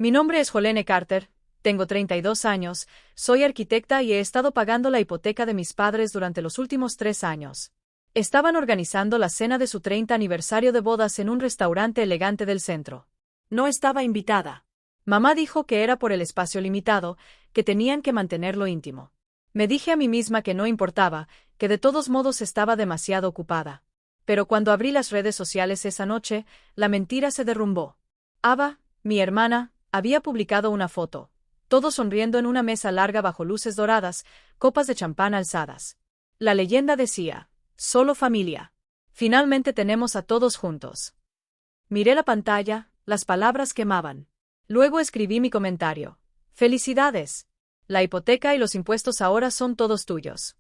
Mi nombre es Jolene Carter, tengo 32 años, soy arquitecta y he estado pagando la hipoteca de mis padres durante los últimos 3 años. Estaban organizando la cena de su 30 aniversario de bodas en un restaurante elegante del centro. No estaba invitada. Mamá dijo que era por el espacio limitado, que tenían que mantenerlo íntimo. Me dije a mí misma que no importaba, que de todos modos estaba demasiado ocupada. Pero cuando abrí las redes sociales esa noche, la mentira se derrumbó. Ava, mi hermana, había publicado una foto, todos sonriendo en una mesa larga bajo luces doradas, copas de champán alzadas. La leyenda decía, solo familia. Finalmente tenemos a todos juntos. Miré la pantalla, las palabras quemaban. Luego escribí mi comentario. Felicidades. La hipoteca y los impuestos ahora son todos tuyos.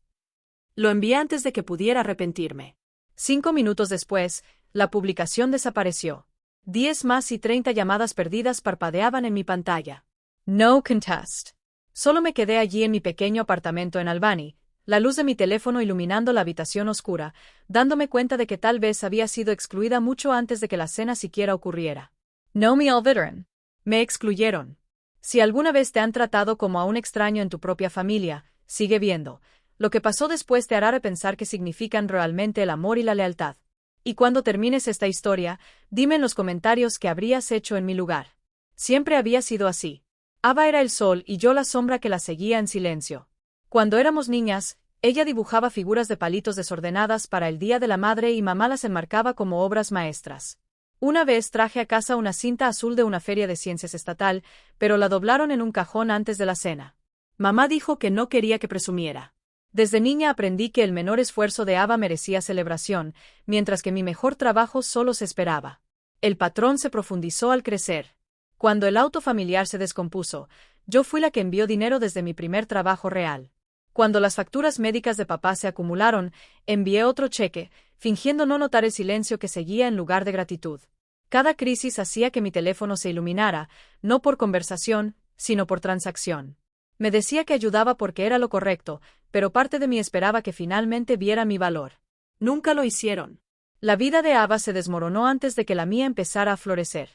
Lo envié antes de que pudiera arrepentirme. 5 minutos después, la publicación desapareció. 10 más y 30 llamadas perdidas parpadeaban en mi pantalla. No contest. Solo me quedé allí en mi pequeño apartamento en Albany, la luz de mi teléfono iluminando la habitación oscura, dándome cuenta de que tal vez había sido excluida mucho antes de que la cena siquiera ocurriera. No me olvidaron. Me excluyeron. Si alguna vez te han tratado como a un extraño en tu propia familia, sigue viendo. Lo que pasó después te hará repensar qué significan realmente el amor y la lealtad. Y cuando termines esta historia, dime en los comentarios qué habrías hecho en mi lugar. Siempre había sido así. Ava era el sol y yo la sombra que la seguía en silencio. Cuando éramos niñas, ella dibujaba figuras de palitos desordenadas para el Día de la Madre y mamá las enmarcaba como obras maestras. Una vez traje a casa una cinta azul de una feria de ciencias estatal, pero la doblaron en un cajón antes de la cena. Mamá dijo que no quería que presumiera. Desde niña aprendí que el menor esfuerzo de Ava merecía celebración, mientras que mi mejor trabajo solo se esperaba. El patrón se profundizó al crecer. Cuando el auto familiar se descompuso, yo fui la que envió dinero desde mi primer trabajo real. Cuando las facturas médicas de papá se acumularon, envié otro cheque, fingiendo no notar el silencio que seguía en lugar de gratitud. Cada crisis hacía que mi teléfono se iluminara, no por conversación, sino por transacción. Me decía que ayudaba porque era lo correcto, pero parte de mí esperaba que finalmente viera mi valor. Nunca lo hicieron. La vida de Ava se desmoronó antes de que la mía empezara a florecer.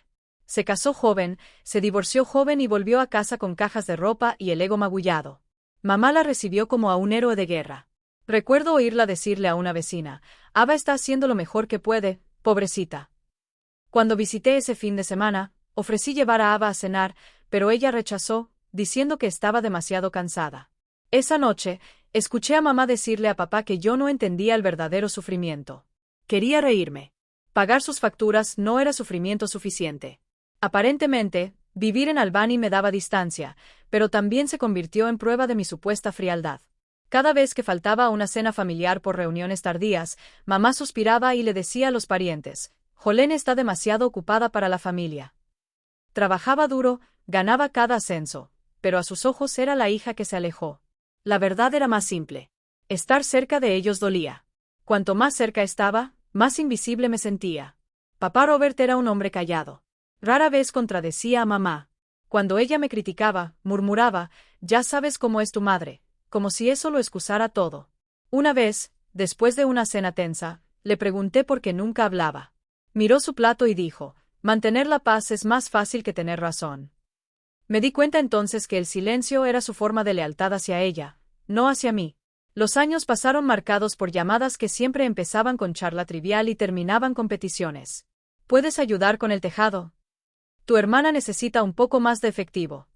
Se casó joven, se divorció joven y volvió a casa con cajas de ropa y el ego magullado. Mamá la recibió como a un héroe de guerra. Recuerdo oírla decirle a una vecina, Ava está haciendo lo mejor que puede, pobrecita. Cuando visité ese fin de semana, ofrecí llevar a Ava a cenar, pero ella rechazó, diciendo que estaba demasiado cansada. Esa noche, escuché a mamá decirle a papá que yo no entendía el verdadero sufrimiento. Quería reírme. Pagar sus facturas no era sufrimiento suficiente. Aparentemente, vivir en Albany me daba distancia, pero también se convirtió en prueba de mi supuesta frialdad. Cada vez que faltaba a una cena familiar por reuniones tardías, mamá suspiraba y le decía a los parientes, Jolene está demasiado ocupada para la familia. Trabajaba duro, ganaba cada ascenso, pero a sus ojos era la hija que se alejó. La verdad era más simple. Estar cerca de ellos dolía. Cuanto más cerca estaba, más invisible me sentía. Papá Robert era un hombre callado. Rara vez contradecía a mamá. Cuando ella me criticaba, murmuraba, ya sabes cómo es tu madre, como si eso lo excusara todo. Una vez, después de una cena tensa, le pregunté por qué nunca hablaba. Miró su plato y dijo, mantener la paz es más fácil que tener razón. Me di cuenta entonces que el silencio era su forma de lealtad hacia ella, no hacia mí. Los años pasaron marcados por llamadas que siempre empezaban con charla trivial y terminaban con peticiones. ¿Puedes ayudar con el tejado? Tu hermana necesita un poco más de efectivo.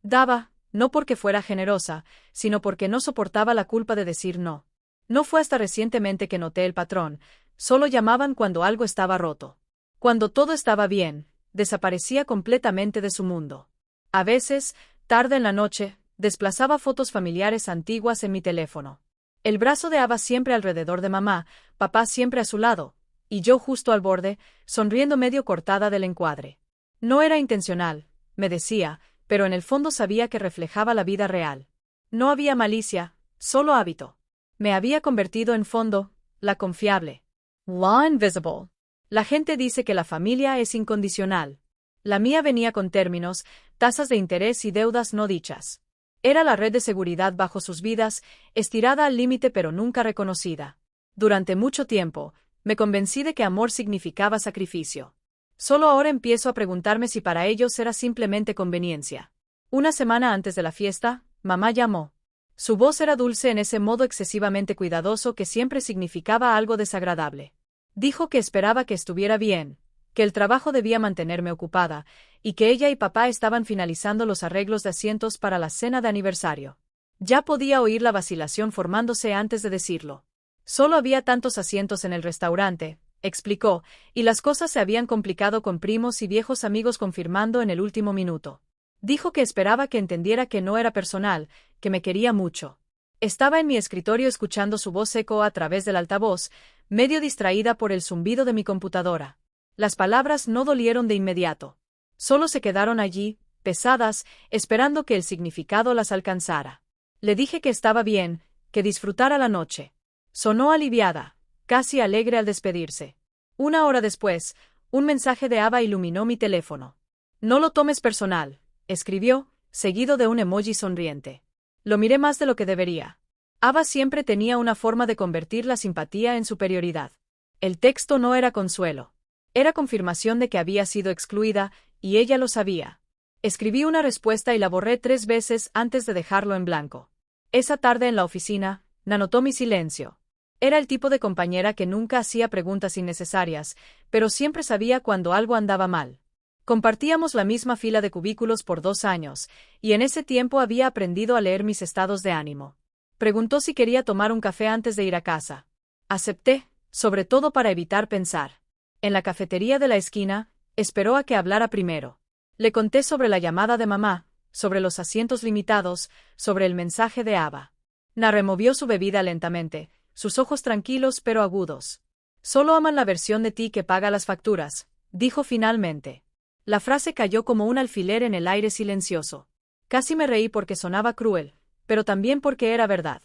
Daba, no porque fuera generosa, sino porque no soportaba la culpa de decir no. No fue hasta recientemente que noté el patrón, solo llamaban cuando algo estaba roto. Cuando todo estaba bien, desaparecía completamente de su mundo. A veces, tarde en la noche, desplazaba fotos familiares antiguas en mi teléfono. El brazo de Ava siempre alrededor de mamá, papá siempre a su lado, y yo justo al borde, sonriendo medio cortada del encuadre. No era intencional, me decía, pero en el fondo sabía que reflejaba la vida real. No había malicia, solo hábito. Me había convertido en fondo, la confiable. La invisible. La gente dice que la familia es incondicional. La mía venía con términos, tasas de interés y deudas no dichas. Era la red de seguridad bajo sus vidas, estirada al límite pero nunca reconocida. Durante mucho tiempo, me convencí de que amor significaba sacrificio. Solo ahora empiezo a preguntarme si para ellos era simplemente conveniencia. Una semana antes de la fiesta, mamá llamó. Su voz era dulce en ese modo excesivamente cuidadoso que siempre significaba algo desagradable. Dijo que esperaba que estuviera bien, que el trabajo debía mantenerme ocupada, y que ella y papá estaban finalizando los arreglos de asientos para la cena de aniversario. Ya podía oír la vacilación formándose antes de decirlo. Solo había tantos asientos en el restaurante, explicó, y las cosas se habían complicado con primos y viejos amigos confirmando en el último minuto. Dijo que esperaba que entendiera que no era personal, que me quería mucho. Estaba en mi escritorio escuchando su voz eco a través del altavoz, medio distraída por el zumbido de mi computadora. Las palabras no dolieron de inmediato. Solo se quedaron allí, pesadas, esperando que el significado las alcanzara. Le dije que estaba bien, que disfrutara la noche. Sonó aliviada, casi alegre al despedirse. Una hora después, un mensaje de Ava iluminó mi teléfono. No lo tomes personal, escribió, seguido de un emoji sonriente. Lo miré más de lo que debería. Ava siempre tenía una forma de convertir la simpatía en superioridad. El texto no era consuelo. Era confirmación de que había sido excluida, y ella lo sabía. Escribí una respuesta y la borré 3 veces antes de dejarlo en blanco. Esa tarde en la oficina, notó mi silencio. Era el tipo de compañera que nunca hacía preguntas innecesarias, pero siempre sabía cuando algo andaba mal. Compartíamos la misma fila de cubículos por 2 años, y en ese tiempo había aprendido a leer mis estados de ánimo. Preguntó si quería tomar un café antes de ir a casa. Acepté, sobre todo para evitar pensar. En la cafetería de la esquina, esperó a que hablara primero. Le conté sobre la llamada de mamá, sobre los asientos limitados, sobre el mensaje de Ava. Removió su bebida lentamente, sus ojos tranquilos pero agudos. Solo aman la versión de ti que paga las facturas, dijo finalmente. La frase cayó como un alfiler en el aire silencioso. Casi me reí porque sonaba cruel, pero también porque era verdad.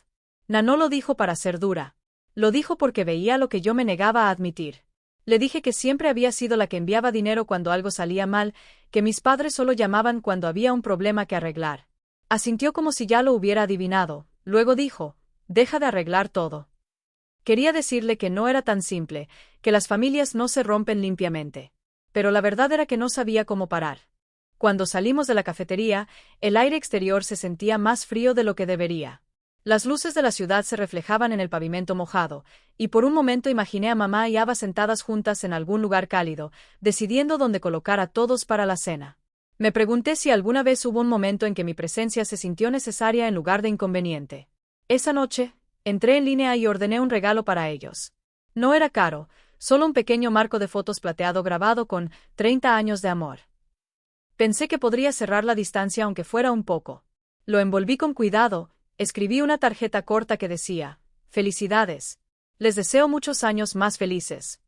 No lo dijo para ser dura. Lo dijo porque veía lo que yo me negaba a admitir. Le dije que siempre había sido la que enviaba dinero cuando algo salía mal, que mis padres solo llamaban cuando había un problema que arreglar. Asintió como si ya lo hubiera adivinado, luego dijo, deja de arreglar todo. Quería decirle que no era tan simple, que las familias no se rompen limpiamente. Pero la verdad era que no sabía cómo parar. Cuando salimos de la cafetería, el aire exterior se sentía más frío de lo que debería. Las luces de la ciudad se reflejaban en el pavimento mojado, y por un momento imaginé a mamá y Ava sentadas juntas en algún lugar cálido, decidiendo dónde colocar a todos para la cena. Me pregunté si alguna vez hubo un momento en que mi presencia se sintió necesaria en lugar de inconveniente. Esa noche, entré en línea y ordené un regalo para ellos. No era caro, solo un pequeño marco de fotos plateado grabado con 30 años de amor. Pensé que podría cerrar la distancia aunque fuera un poco. Lo envolví con cuidado. Escribí una tarjeta corta que decía, felicidades. Les deseo muchos años más felices.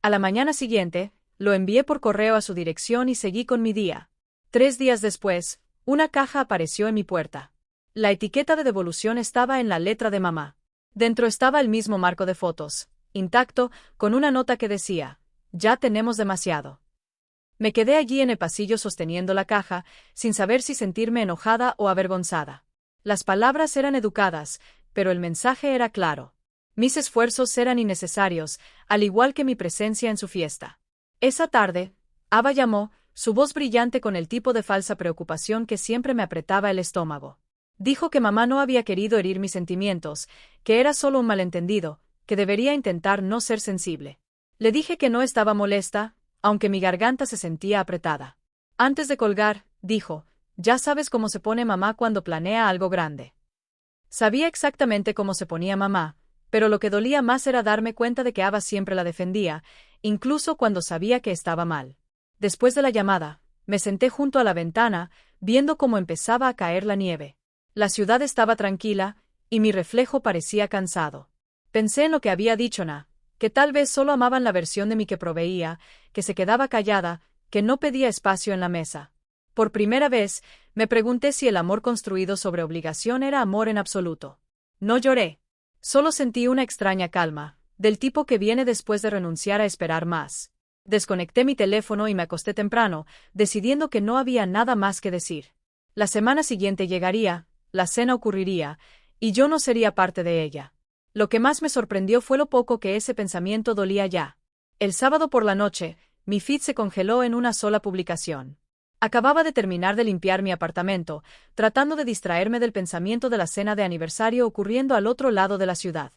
A la mañana siguiente, lo envié por correo a su dirección y seguí con mi día. 3 días después, una caja apareció en mi puerta. La etiqueta de devolución estaba en la letra de mamá. Dentro estaba el mismo marco de fotos, intacto, con una nota que decía, ya tenemos demasiado. Me quedé allí en el pasillo sosteniendo la caja, sin saber si sentirme enojada o avergonzada. Las palabras eran educadas, pero el mensaje era claro. Mis esfuerzos eran innecesarios, al igual que mi presencia en su fiesta. Esa tarde, Ava llamó, su voz brillante con el tipo de falsa preocupación que siempre me apretaba el estómago. Dijo que mamá no había querido herir mis sentimientos, que era solo un malentendido, que debería intentar no ser sensible. Le dije que no estaba molesta, aunque mi garganta se sentía apretada. Antes de colgar, dijo, ya sabes cómo se pone mamá cuando planea algo grande. Sabía exactamente cómo se ponía mamá, pero lo que dolía más era darme cuenta de que Ava siempre la defendía, incluso cuando sabía que estaba mal. Después de la llamada, me senté junto a la ventana, viendo cómo empezaba a caer la nieve. La ciudad estaba tranquila, y mi reflejo parecía cansado. Pensé en lo que había dicho que tal vez solo amaban la versión de mí que proveía, que se quedaba callada, que no pedía espacio en la mesa. Por primera vez, me pregunté si el amor construido sobre obligación era amor en absoluto. No lloré. Solo sentí una extraña calma, del tipo que viene después de renunciar a esperar más. Desconecté mi teléfono y me acosté temprano, decidiendo que no había nada más que decir. La semana siguiente llegaría, la cena ocurriría, y yo no sería parte de ella. Lo que más me sorprendió fue lo poco que ese pensamiento dolía ya. El sábado por la noche, Mi feed se congeló en una sola publicación. Acababa de terminar de limpiar mi apartamento, tratando de distraerme del pensamiento de la cena de aniversario ocurriendo al otro lado de la ciudad.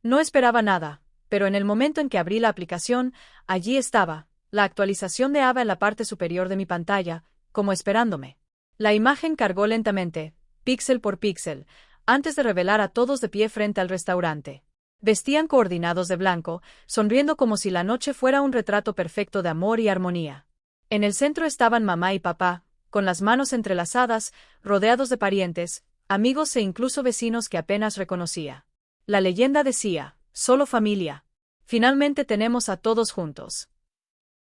No esperaba nada, pero en el momento en que abrí la aplicación, allí estaba, la actualización de Ava en la parte superior de mi pantalla, como esperándome. La imagen cargó lentamente, píxel por píxel, antes de revelar a todos de pie frente al restaurante. Vestían coordinados de blanco, sonriendo como si la noche fuera un retrato perfecto de amor y armonía. En el centro estaban mamá y papá, con las manos entrelazadas, rodeados de parientes, amigos e incluso vecinos que apenas reconocía. La leyenda decía, solo familia. Finalmente tenemos a todos juntos.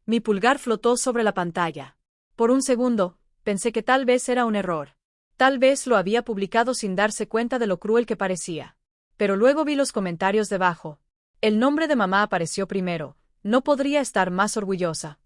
Mi pulgar flotó sobre la pantalla. Por un segundo, pensé que tal vez era un error. Tal vez lo había publicado sin darse cuenta de lo cruel que parecía. Pero luego vi los comentarios debajo. El nombre de mamá apareció primero. No podría estar más orgullosa.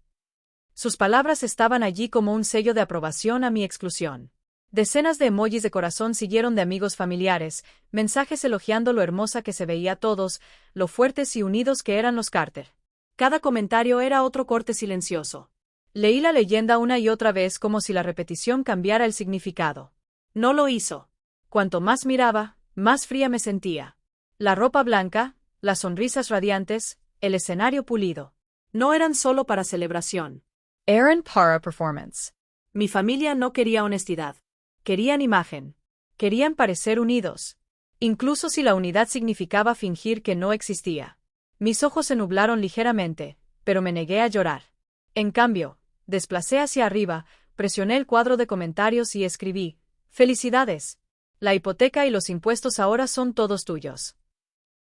Sus palabras estaban allí como un sello de aprobación a mi exclusión. Decenas de emojis de corazón siguieron de amigos familiares, mensajes elogiando lo hermosa que se veía todos, lo fuertes y unidos que eran los Carter. Cada comentario era otro corte silencioso. Leí la leyenda una y otra vez como si la repetición cambiara el significado. No lo hizo. Cuanto más miraba, más fría me sentía. La ropa blanca, las sonrisas radiantes, el escenario pulido. No eran solo para celebración. Eran para performance. Mi familia no quería honestidad. Querían imagen. Querían parecer unidos. Incluso si la unidad significaba fingir que no existía. Mis ojos se nublaron ligeramente, pero me negué a llorar. En cambio, desplacé hacia arriba, presioné el cuadro de comentarios y escribí, «Felicidades. La hipoteca y los impuestos ahora son todos tuyos».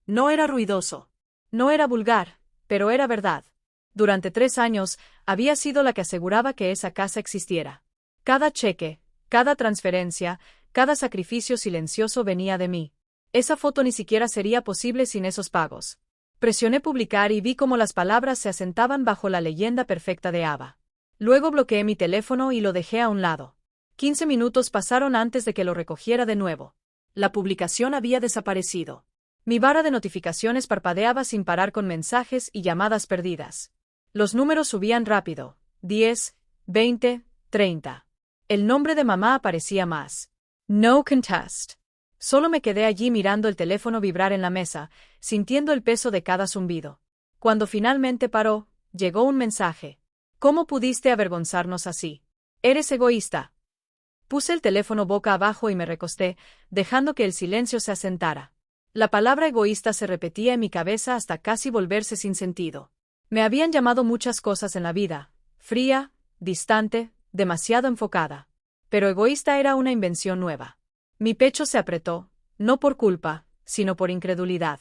No era ruidoso. No era vulgar, pero era verdad. Durante 3 años, había sido la que aseguraba que esa casa existiera. Cada cheque, cada transferencia, cada sacrificio silencioso venía de mí. Esa foto ni siquiera sería posible sin esos pagos. Presioné publicar y vi cómo las palabras se asentaban bajo la leyenda perfecta de Ava. Luego bloqueé mi teléfono y lo dejé a un lado. 15 minutos pasaron antes de que lo recogiera de nuevo. La publicación había desaparecido. Mi barra de notificaciones parpadeaba sin parar con mensajes y llamadas perdidas. Los números subían rápido, 10, 20, 30. El nombre de mamá aparecía más. No contest. Solo me quedé allí mirando el teléfono vibrar en la mesa, sintiendo el peso de cada zumbido. Cuando finalmente paró, llegó un mensaje. ¿Cómo pudiste avergonzarnos así? Eres egoísta. Puse el teléfono boca abajo y me recosté, dejando que el silencio se asentara. La palabra egoísta se repetía en mi cabeza hasta casi volverse sin sentido. Me habían llamado muchas cosas en la vida, fría, distante, demasiado enfocada. Pero egoísta era una invención nueva. Mi pecho se apretó, no por culpa, sino por incredulidad.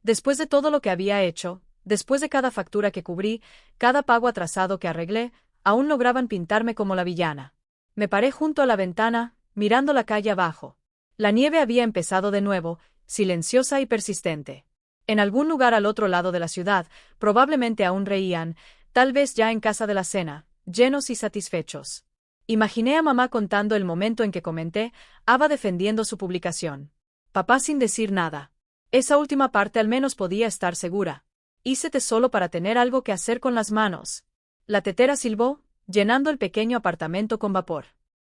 Después de todo lo que había hecho, después de cada factura que cubrí, cada pago atrasado que arreglé, aún lograban pintarme como la villana. Me paré junto a la ventana, mirando la calle abajo. La nieve había empezado de nuevo, silenciosa y persistente. En algún lugar al otro lado de la ciudad, probablemente aún reían, tal vez ya en casa de la cena, llenos y satisfechos. Imaginé a mamá contando el momento en que comenté, Ava defendiendo su publicación. Papá sin decir nada. Esa última parte al menos podía estar segura. Hícete solo para tener algo que hacer con las manos. La tetera silbó, llenando el pequeño apartamento con vapor.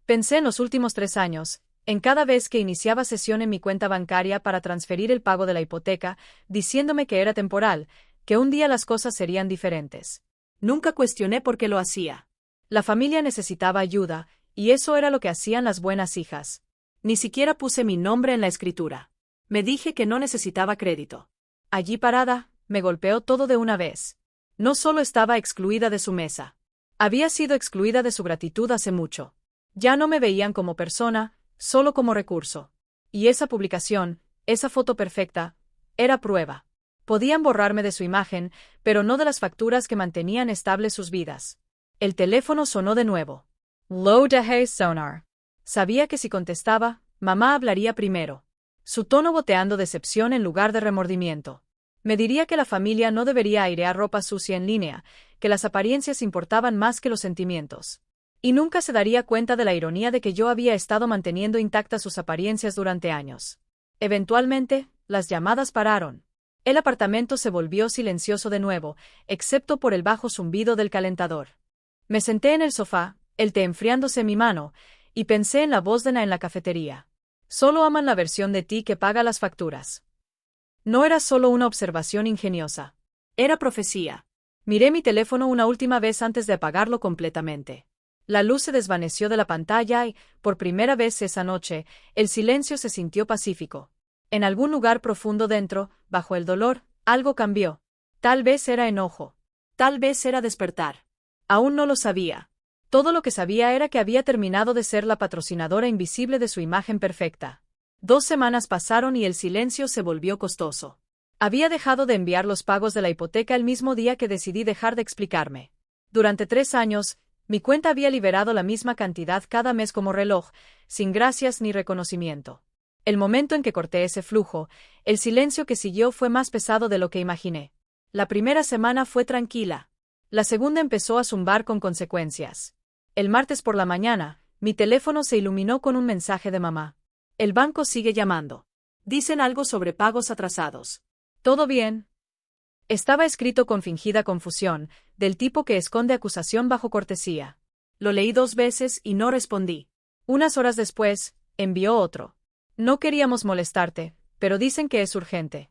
Pensé en los últimos 3 años, en cada vez que iniciaba sesión en mi cuenta bancaria para transferir el pago de la hipoteca, diciéndome que era temporal, que un día las cosas serían diferentes. Nunca cuestioné por qué lo hacía. La familia necesitaba ayuda, y eso era lo que hacían las buenas hijas. Ni siquiera puse mi nombre en la escritura. Me dije que no necesitaba crédito. Allí parada, me golpeó todo de una vez. No solo estaba excluida de su mesa. Había sido excluida de su gratitud hace mucho. Ya no me veían como persona, solo como recurso. Y esa publicación, esa foto perfecta, era prueba. Podían borrarme de su imagen, pero no de las facturas que mantenían estables sus vidas. El teléfono sonó de nuevo. Lo dejé sonar. Sabía que si contestaba, mamá hablaría primero. Su tono boteando decepción en lugar de remordimiento. Me diría que la familia no debería airear ropa sucia en línea, que las apariencias importaban más que los sentimientos. Y nunca se daría cuenta de la ironía de que yo había estado manteniendo intactas sus apariencias durante años. Eventualmente, las llamadas pararon. El apartamento se volvió silencioso de nuevo, excepto por el bajo zumbido del calentador. Me senté en el sofá, el té enfriándose en mi mano, y pensé en la voz de Na en la cafetería. Solo aman la versión de ti que paga las facturas. No era solo una observación ingeniosa. Era profecía. Miré mi teléfono una última vez antes de apagarlo completamente. La luz se desvaneció de la pantalla y, por primera vez esa noche, el silencio se sintió pacífico. En algún lugar profundo dentro, bajo el dolor, algo cambió. Tal vez era enojo. Tal vez era despertar. Aún no lo sabía. Todo lo que sabía era que había terminado de ser la patrocinadora invisible de su imagen perfecta. 2 semanas pasaron y el silencio se volvió costoso. Había dejado de enviar los pagos de la hipoteca el mismo día que decidí dejar de explicarme. Durante 3 años, mi cuenta había liberado la misma cantidad cada mes como reloj, sin gracias ni reconocimiento. El momento en que corté ese flujo, el silencio que siguió fue más pesado de lo que imaginé. La primera semana fue tranquila. La segunda empezó a zumbar con consecuencias. El martes por la mañana, mi teléfono se iluminó con un mensaje de mamá. El banco sigue llamando. Dicen algo sobre pagos atrasados. ¿Todo bien? Estaba escrito con fingida confusión, del tipo que esconde acusación bajo cortesía. Lo leí 2 veces y no respondí. Unas horas después, envió otro. No queríamos molestarte, pero dicen que es urgente.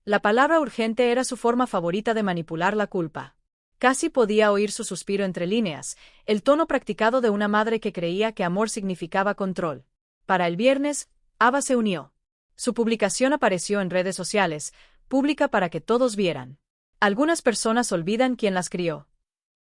La palabra urgente era su forma favorita de manipular la culpa. Casi podía oír su suspiro entre líneas, el tono practicado de una madre que creía que amor significaba control. Para el viernes, Ava se unió. Su publicación apareció en redes sociales, pública para que todos vieran. Algunas personas olvidan quién las crió.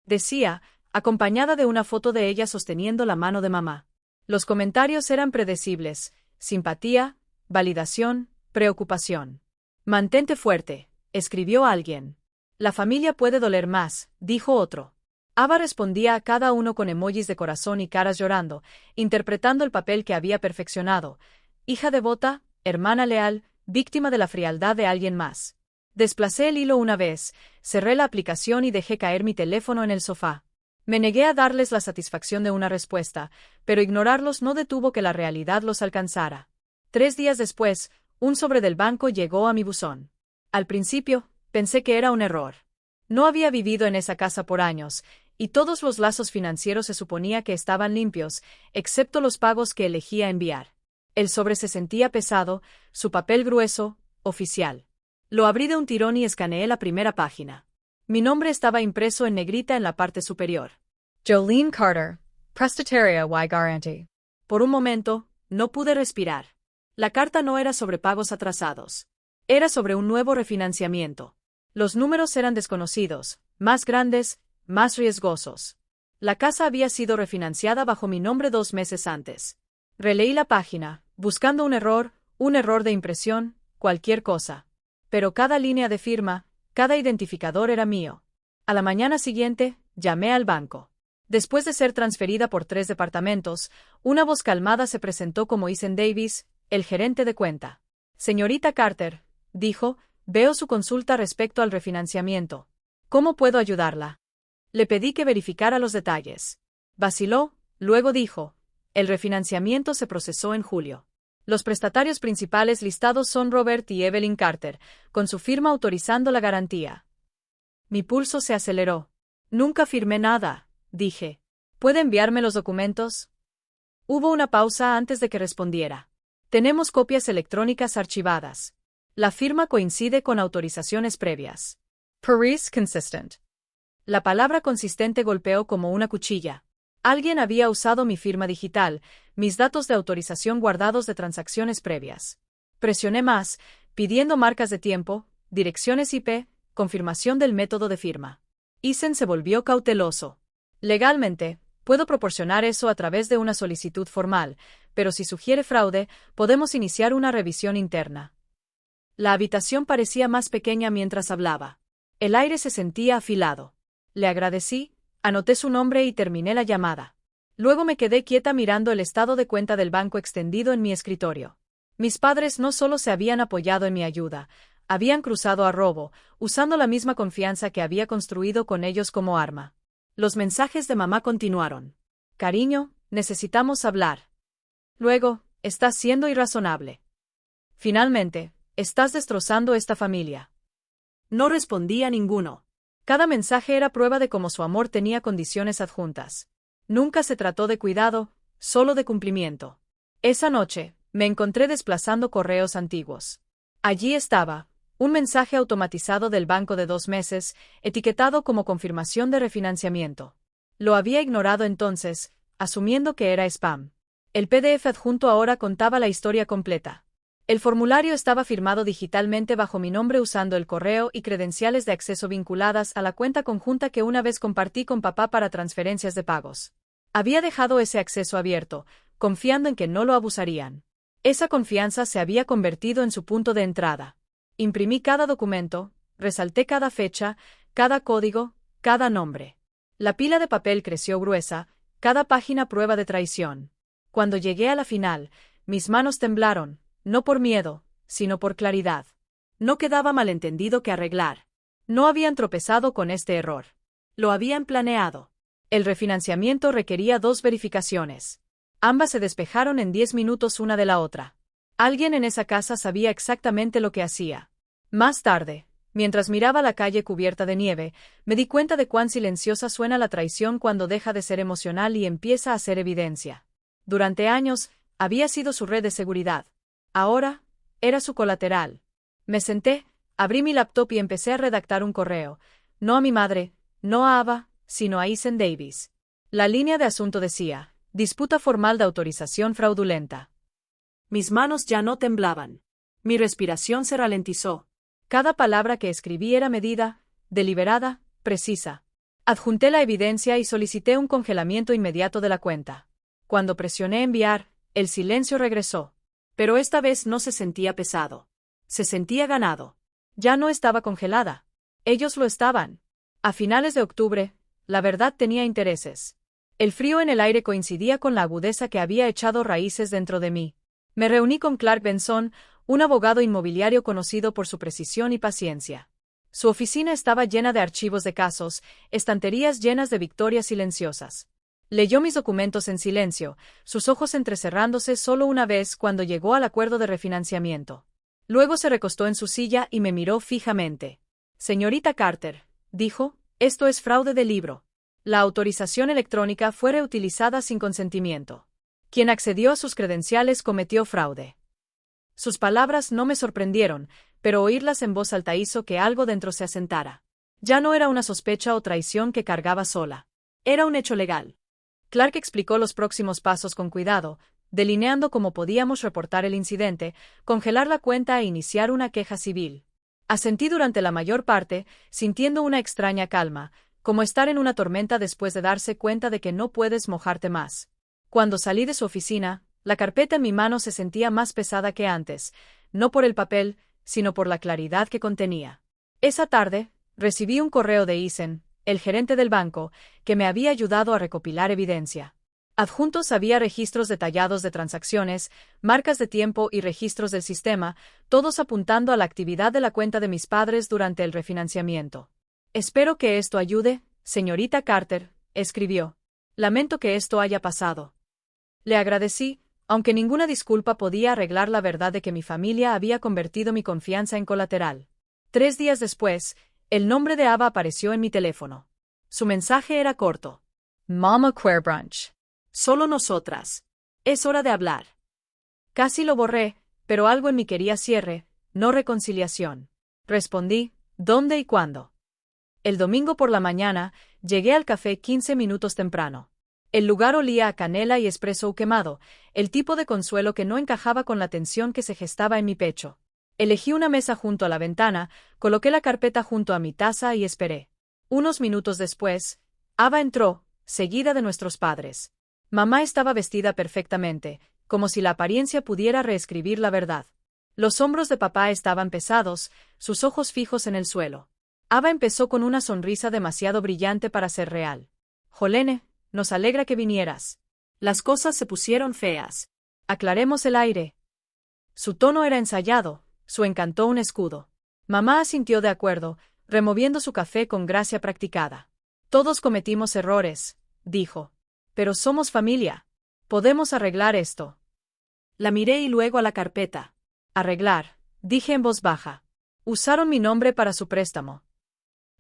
Decía, acompañada de una foto de ella sosteniendo la mano de mamá. Los comentarios eran predecibles: simpatía, validación, preocupación. Mantente fuerte, escribió alguien. La familia puede doler más, dijo otro. Ava respondía a cada uno con emojis de corazón y caras llorando, interpretando el papel que había perfeccionado: hija devota, hermana leal, víctima de la frialdad de alguien más. Desplacé el hilo una vez, cerré la aplicación y dejé caer mi teléfono en el sofá. Me negué a darles la satisfacción de una respuesta, pero ignorarlos no detuvo que la realidad los alcanzara. 3 días después, un sobre del banco llegó a mi buzón. Al principio, pensé que era un error. No había vivido en esa casa por años, y todos los lazos financieros se suponía que estaban limpios, excepto los pagos que elegía enviar. El sobre se sentía pesado, su papel grueso, oficial. Lo abrí de un tirón y escaneé la primera página. Mi nombre estaba impreso en negrita en la parte superior. Jolene Carter, Prestataria y Guarantee. Por un momento, no pude respirar. La carta no era sobre pagos atrasados. Era sobre un nuevo refinanciamiento. Los números eran desconocidos, más grandes, más riesgosos. La casa había sido refinanciada bajo mi nombre 2 meses antes. Releí la página, buscando un error de impresión, cualquier cosa. Pero cada línea de firma, cada identificador era mío. A la mañana siguiente, llamé al banco. Después de ser transferida por 3 departamentos, una voz calmada se presentó como Ethan Davis, el gerente de cuenta. Señorita Carter, dijo, veo su consulta respecto al refinanciamiento. ¿Cómo puedo ayudarla? Le pedí que verificara los detalles. Vaciló, luego dijo, el refinanciamiento se procesó en julio. Los prestatarios principales listados son Robert y Evelyn Carter, con su firma autorizando la garantía. Mi pulso se aceleró. Nunca firmé nada, dije. ¿Puede enviarme los documentos? Hubo una pausa antes de que respondiera. Tenemos copias electrónicas archivadas. La firma coincide con autorizaciones previas. Paris consistent. La palabra consistente golpeó como una cuchilla. Alguien había usado mi firma digital, mis datos de autorización guardados de transacciones previas. Presioné más, pidiendo marcas de tiempo, direcciones IP, confirmación del método de firma. Ethan se volvió cauteloso. Legalmente, puedo proporcionar eso a través de una solicitud formal, pero si sugiere fraude, podemos iniciar una revisión interna. La habitación parecía más pequeña mientras hablaba. El aire se sentía afilado. Le agradecí, anoté su nombre y terminé la llamada. Luego me quedé quieta mirando el estado de cuenta del banco extendido en mi escritorio. Mis padres no solo se habían apoyado en mi ayuda, habían cruzado a robo, usando la misma confianza que había construido con ellos como arma. Los mensajes de mamá continuaron. Cariño, necesitamos hablar. Luego, estás siendo irrazonable. Finalmente, Estás destrozando esta familia. No respondí a ninguno. Cada mensaje era prueba de cómo su amor tenía condiciones adjuntas. Nunca se trató de cuidado, solo de cumplimiento. Esa noche, me encontré desplazando correos antiguos. Allí estaba, un mensaje automatizado del banco de 2 meses, etiquetado como confirmación de refinanciamiento. Lo había ignorado entonces, asumiendo que era spam. El PDF adjunto ahora contaba la historia completa. El formulario estaba firmado digitalmente bajo mi nombre usando el correo y credenciales de acceso vinculadas a la cuenta conjunta que una vez compartí con papá para transferencias de pagos. Había dejado ese acceso abierto, confiando en que no lo abusarían. Esa confianza se había convertido en su punto de entrada. Imprimí cada documento, resalté cada fecha, cada código, cada nombre. La pila de papel creció gruesa, cada página prueba de traición. Cuando llegué a la final, mis manos temblaron, no por miedo, sino por claridad. No quedaba malentendido que arreglar. No habían tropezado con este error. Lo habían planeado. El refinanciamiento requería 2 verificaciones. Ambas se despejaron en 10 minutos una de la otra. Alguien en esa casa sabía exactamente lo que hacía. Más tarde, mientras miraba la calle cubierta de nieve, me di cuenta de cuán silenciosa suena la traición cuando deja de ser emocional y empieza a ser evidencia. Durante años, había sido su red de seguridad. Ahora, era su colateral. Me senté, abrí mi laptop y empecé a redactar un correo. No a mi madre, no a Ava, sino a Ethan Davis. La línea de asunto decía: disputa formal de autorización fraudulenta. Mis manos ya no temblaban. Mi respiración se ralentizó. Cada palabra que escribí era medida, deliberada, precisa. Adjunté la evidencia y solicité un congelamiento inmediato de la cuenta. Cuando presioné enviar, el silencio regresó. Pero esta vez no se sentía pesado. Se sentía ganado. Ya no estaba congelada. Ellos lo estaban. A finales de octubre, la verdad tenía intereses. El frío en el aire coincidía con la agudeza que había echado raíces dentro de mí. Me reuní con Clark Benson, un abogado inmobiliario conocido por su precisión y paciencia. Su oficina estaba llena de archivos de casos, estanterías llenas de victorias silenciosas. Leyó mis documentos en silencio, sus ojos entrecerrándose solo una vez cuando llegó al acuerdo de refinanciamiento. Luego se recostó en su silla y me miró fijamente. Señorita Carter, dijo, esto es fraude de libro. La autorización electrónica fue reutilizada sin consentimiento. Quien accedió a sus credenciales cometió fraude. Sus palabras no me sorprendieron, pero oírlas en voz alta hizo que algo dentro se asentara. Ya no era una sospecha o traición que cargaba sola. Era un hecho legal. Clark explicó los próximos pasos con cuidado, delineando cómo podíamos reportar el incidente, congelar la cuenta e iniciar una queja civil. Asentí durante la mayor parte, sintiendo una extraña calma, como estar en una tormenta después de darse cuenta de que no puedes mojarte más. Cuando salí de su oficina, la carpeta en mi mano se sentía más pesada que antes, no por el papel, sino por la claridad que contenía. Esa tarde, recibí un correo de Ethan, el gerente del banco, que me había ayudado a recopilar evidencia. Adjuntos había registros detallados de transacciones, marcas de tiempo y registros del sistema, todos apuntando a la actividad de la cuenta de mis padres durante el refinanciamiento. Espero que esto ayude, señorita Carter, escribió. Lamento que esto haya pasado. Le agradecí, aunque ninguna disculpa podía arreglar la verdad de que mi familia había convertido mi confianza en colateral. 3 días después, el nombre de Ava apareció en mi teléfono. Su mensaje era corto. Mama Queer Brunch. Solo nosotras. Es hora de hablar. Casi lo borré, pero algo en mí quería cierre, no reconciliación. Respondí, ¿dónde y cuándo? El domingo por la mañana, llegué al café 15 minutos temprano. El lugar olía a canela y espresso quemado, el tipo de consuelo que no encajaba con la tensión que se gestaba en mi pecho. Elegí una mesa junto a la ventana, coloqué la carpeta junto a mi taza y esperé. Unos minutos después, Ava entró, seguida de nuestros padres. Mamá estaba vestida perfectamente, como si la apariencia pudiera reescribir la verdad. Los hombros de papá estaban pesados, sus ojos fijos en el suelo. Ava empezó con una sonrisa demasiado brillante para ser real. Jolene, nos alegra que vinieras. Las cosas se pusieron feas. Aclaremos el aire. Su tono era ensayado, su encanto un escudo. Mamá asintió de acuerdo, removiendo su café con gracia practicada. Todos cometimos errores, dijo. Pero somos familia. Podemos arreglar esto. La miré y luego a la carpeta. Arreglar, Dije en voz baja. Usaron mi nombre para su préstamo.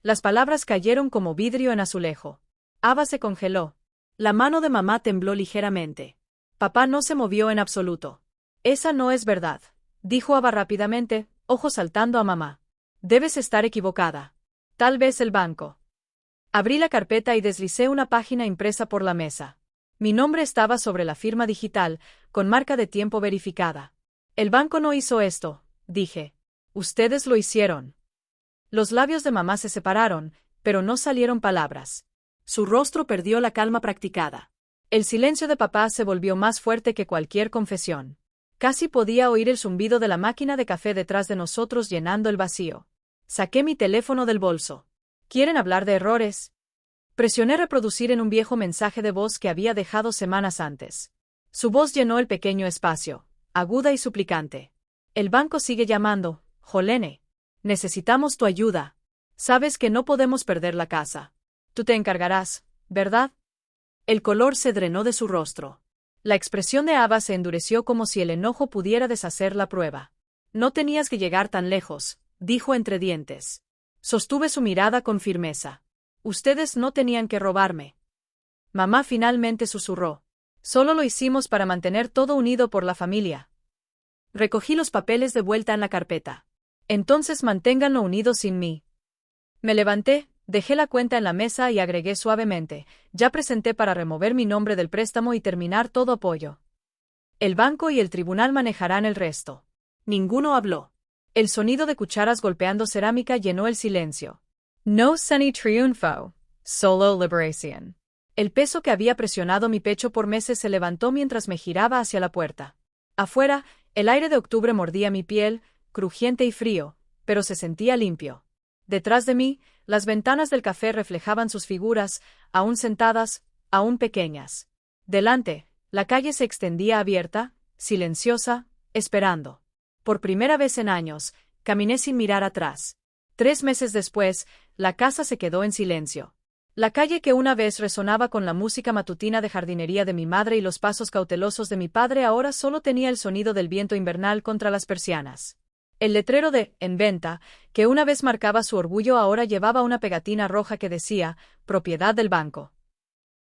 Las palabras cayeron como vidrio en azulejo. Ava se congeló. La mano de mamá tembló ligeramente. Papá no se movió en absoluto. Esa no es verdad, dijo Ava rápidamente, ojos saltando a mamá. Debes estar equivocada. Tal vez el banco. Abrí la carpeta y deslicé una página impresa por la mesa. Mi nombre estaba sobre la firma digital, con marca de tiempo verificada. El banco no hizo esto, dije. Ustedes lo hicieron. Los labios de mamá se separaron, pero no salieron palabras. Su rostro perdió la calma practicada. El silencio de papá se volvió más fuerte que cualquier confesión. Casi podía oír el zumbido de la máquina de café detrás de nosotros llenando el vacío. Saqué mi teléfono del bolso. ¿Quieren hablar de errores? Presioné reproducir en un viejo mensaje de voz que había dejado semanas antes. Su voz llenó el pequeño espacio, aguda y suplicante. El banco sigue llamando, Jolene. Necesitamos tu ayuda. Sabes que no podemos perder la casa. Tú te encargarás, ¿verdad? El color se drenó de su rostro. La expresión de Ava se endureció como si el enojo pudiera deshacer la prueba. No tenías que llegar tan lejos, dijo entre dientes. Sostuve su mirada con firmeza. Ustedes no tenían que robarme. Mamá finalmente susurró. Solo lo hicimos para mantener todo unido por la familia. Recogí los papeles de vuelta en la carpeta. Entonces manténganlo unido sin mí. Me levanté, dejé la cuenta en la mesa y agregué suavemente. Ya presenté para remover mi nombre del préstamo y terminar todo apoyo. El banco y el tribunal manejarán el resto. Ninguno habló. El sonido de cucharas golpeando cerámica llenó el silencio. No sunny triunfo, solo liberación. El peso que había presionado mi pecho por meses se levantó mientras me giraba hacia la puerta. Afuera, el aire de octubre mordía mi piel, crujiente y frío, pero se sentía limpio. Detrás de mí, las ventanas del café reflejaban sus figuras, aún sentadas, aún pequeñas. Delante, la calle se extendía abierta, silenciosa, esperando. Por primera vez en años, caminé sin mirar atrás. 3 meses después, la casa se quedó en silencio. La calle que una vez resonaba con la música matutina de jardinería de mi madre y los pasos cautelosos de mi padre ahora solo tenía el sonido del viento invernal contra las persianas. El letrero de «En venta», que una vez marcaba su orgullo ahora llevaba una pegatina roja que decía «Propiedad del banco».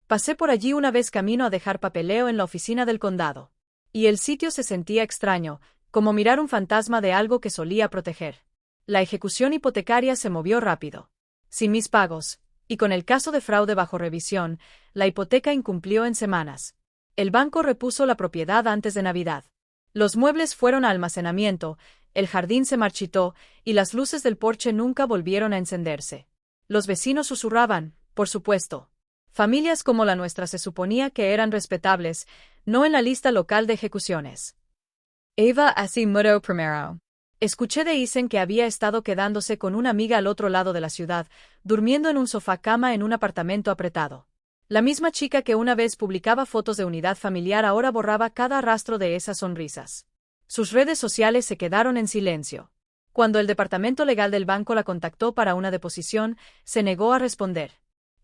Pasé por allí una vez camino a dejar papeleo en la oficina del condado. Y el sitio se sentía extraño, como mirar un fantasma de algo que solía proteger. La ejecución hipotecaria se movió rápido. Sin mis pagos, y con el caso de fraude bajo revisión, la hipoteca incumplió en semanas. El banco repuso la propiedad antes de Navidad. Los muebles fueron a almacenamiento, el jardín se marchitó, y las luces del porche nunca volvieron a encenderse. Los vecinos susurraban, por supuesto. Familias como la nuestra se suponía que eran respetables, no en la lista local de ejecuciones. Eva así murió primero. Escuché de Isen que había estado quedándose con una amiga al otro lado de la ciudad, durmiendo en un sofá-cama en un apartamento apretado. La misma chica que una vez publicaba fotos de unidad familiar ahora borraba cada rastro de esas sonrisas. Sus redes sociales se quedaron en silencio. Cuando el departamento legal del banco la contactó para una deposición, se negó a responder.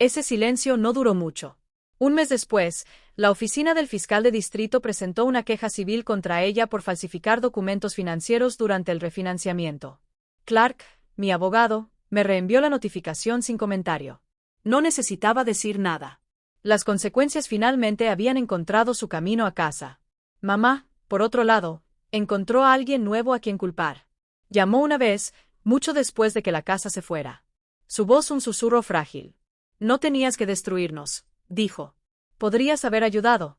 Ese silencio no duró mucho. Un mes después, la oficina del fiscal de distrito presentó una queja civil contra ella por falsificar documentos financieros durante el refinanciamiento. Clark, mi abogado, me reenvió la notificación sin comentario. No necesitaba decir nada. Las consecuencias finalmente habían encontrado su camino a casa. Mamá, por otro lado, encontró a alguien nuevo a quien culpar. Llamó una vez, mucho después de que la casa se fuera. Su voz un susurro frágil. No tenías que destruirnos, dijo. Podrías haber ayudado.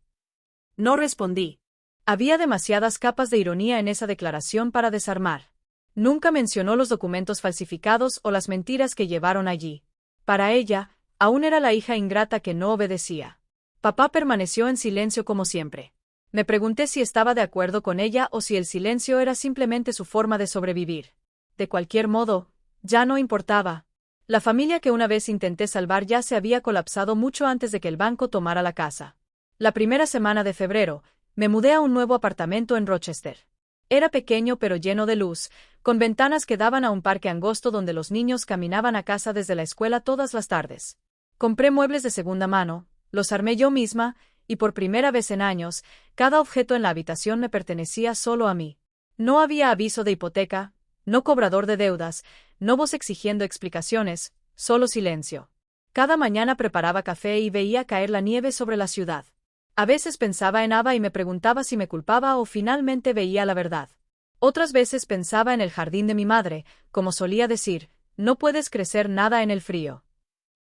No respondí. Había demasiadas capas de ironía en esa declaración para desarmar. Nunca mencionó los documentos falsificados o las mentiras que llevaron allí. Para ella, aún era la hija ingrata que no obedecía. Papá permaneció en silencio como siempre. Me pregunté si estaba de acuerdo con ella o si el silencio era simplemente su forma de sobrevivir. De cualquier modo, ya no importaba. La familia que una vez intenté salvar ya se había colapsado mucho antes de que el banco tomara la casa. La primera semana de febrero, me mudé a un nuevo apartamento en Rochester. Era pequeño pero lleno de luz, con ventanas que daban a un parque angosto donde los niños caminaban a casa desde la escuela todas las tardes. Compré muebles de segunda mano, los armé yo misma, y por primera vez en años, cada objeto en la habitación me pertenecía solo a mí. No había aviso de hipoteca, no cobrador de deudas, no voz exigiendo explicaciones, solo silencio. Cada mañana preparaba café y veía caer la nieve sobre la ciudad. A veces pensaba en Ava y me preguntaba si me culpaba o finalmente veía la verdad. Otras veces pensaba en el jardín de mi madre, como solía decir, no puedes crecer nada en el frío.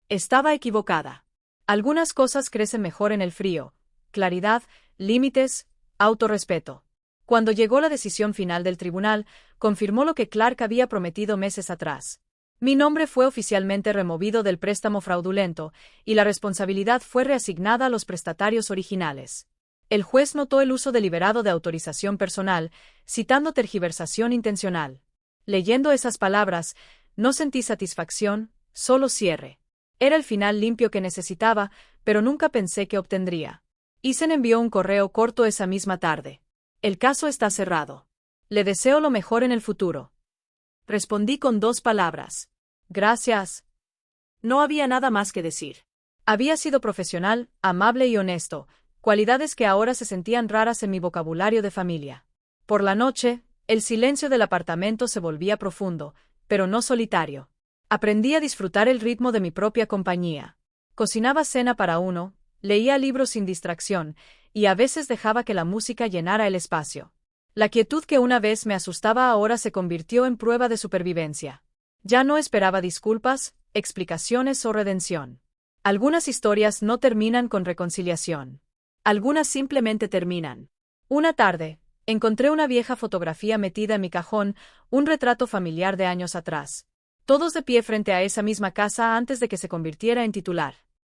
Estaba equivocada. Algunas cosas crecen mejor en el frío: claridad, límites, autorrespeto. Cuando llegó la decisión final del tribunal, confirmó lo que Clark había prometido meses atrás. Mi nombre fue oficialmente removido del préstamo fraudulento, y la responsabilidad fue reasignada a los prestatarios originales. El juez notó el uso deliberado de autorización personal, citando tergiversación intencional. Leyendo esas palabras, no sentí satisfacción, solo cierre. Era el final limpio que necesitaba, pero nunca pensé que obtendría. Eason envió un correo corto esa misma tarde. El caso está cerrado. Le deseo lo mejor en el futuro. Respondí con 2 palabras. Gracias. No había nada más que decir. Había sido profesional, amable y honesto, cualidades que ahora se sentían raras en mi vocabulario de familia. Por la noche, el silencio del apartamento se volvía profundo, pero no solitario. Aprendí a disfrutar el ritmo de mi propia compañía. Cocinaba cena para uno, leía libros sin distracción, y a veces dejaba que la música llenara el espacio. La quietud que una vez me asustaba ahora se convirtió en prueba de supervivencia. Ya no esperaba disculpas, explicaciones o redención. Algunas historias no terminan con reconciliación. Algunas simplemente terminan. Una tarde, encontré una vieja fotografía metida en mi cajón, un retrato familiar de años atrás. Todos de pie frente a esa misma casa antes de que se convirtiera en titular.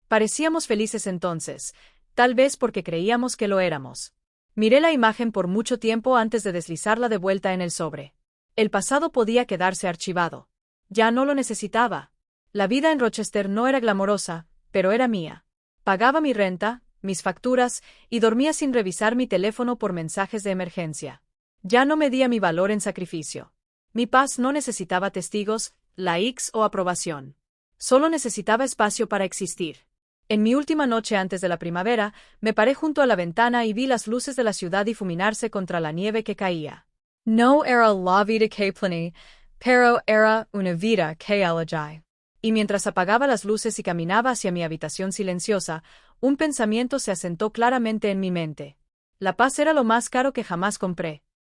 Parecíamos felices entonces, tal vez porque creíamos que lo éramos. Miré la imagen por mucho tiempo antes de deslizarla de vuelta en el sobre. El pasado podía quedarse archivado. Ya no lo necesitaba. La vida en Rochester no era glamorosa, pero era mía. Pagaba mi renta, mis facturas, y dormía sin revisar mi teléfono por mensajes de emergencia. Ya no medía mi valor en sacrificio. Mi paz no necesitaba testigos, likes o aprobación. Solo necesitaba espacio para existir. En mi última noche antes de la primavera, me paré junto a la ventana y vi las luces de la ciudad difuminarse contra la nieve que caía. No era la vida que planeé, pero era una vida que elegí. Y mientras apagaba las luces y caminaba hacia mi habitación silenciosa, un pensamiento se asentó claramente en mi mente. La paz era lo más caro que jamás compré.